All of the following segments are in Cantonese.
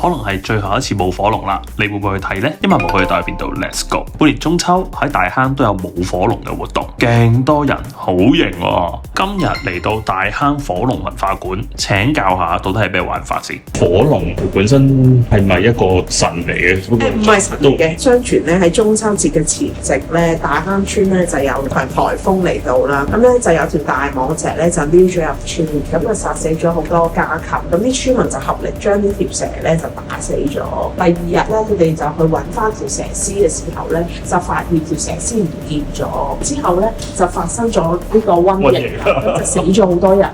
可能係最後一次舞火龍啦，你會唔會去睇呢？因為冇去到去邊度 ，Let's go！每年中秋喺大坑都有舞火龍嘅活動，勁多人，好型喎！今日嚟到大坑火龍文化館，請教下到底係咩玩法先？火龍佢本身係咪一個神嚟嘅？唔係神嚟嘅，相傳咧喺中秋節嘅前夕咧，大坑村咧就有場颱風嚟到啦，咁咧就有條大蟒蛇咧就溜咗入村，咁就殺死咗好多家禽，咁啲村民就合力將呢條蛇咧就打死咗。第二日咧，佢哋就去揾翻條蛇屍嘅時候咧，就發現條蛇屍唔見咗，之後咧就發生咗呢個瘟疫啦，咁就死咗好多人啦。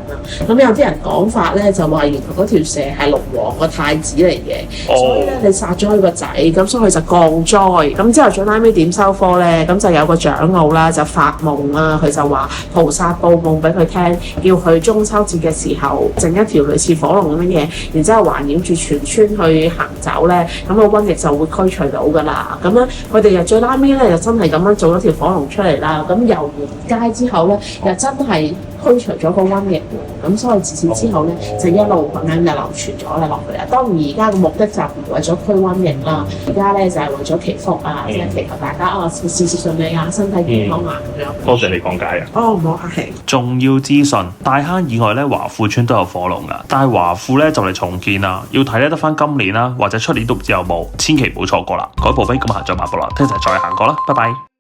咁有啲人講法咧就話，原來嗰條蛇係龍王個太子嚟嘅，所以咧你殺咗佢個仔，咁所以佢就降災。咁之後最拉尾點收科咧？咁就有個長老啦，就發夢啦，佢就話菩薩報夢俾佢聽，叫佢中秋節嘅時候整一條類似火龍咁嘅嘢，然之後環繞住全村去行走咧，咁個瘟疫就會驅除到噶啦。咁咧佢哋又最拉尾咧，又真係咁樣做咗條火龍出嚟啦。咁遊完街之後咧，又真係驅除咗個瘟疫喎。咁所以自此之後咧，就一路咁樣就流傳咗啦落去啦。當然而家嘅目的就唔係為咗驅瘟疫啦，而家咧就係為咗祈福啊，即係祈求大家事事順利啊，身體健康啊咁樣。多謝你講解啊！哦，唔好客氣。重要資訊，大坑以外咧，華富村都有火龍噶，但係華富咧就嚟重建啦，要睇咧得翻今年啦，或者出年都唔知有冇，千祈唔好錯過啦！改部飛咁行再慢步啦，聽日再行過啦，拜拜。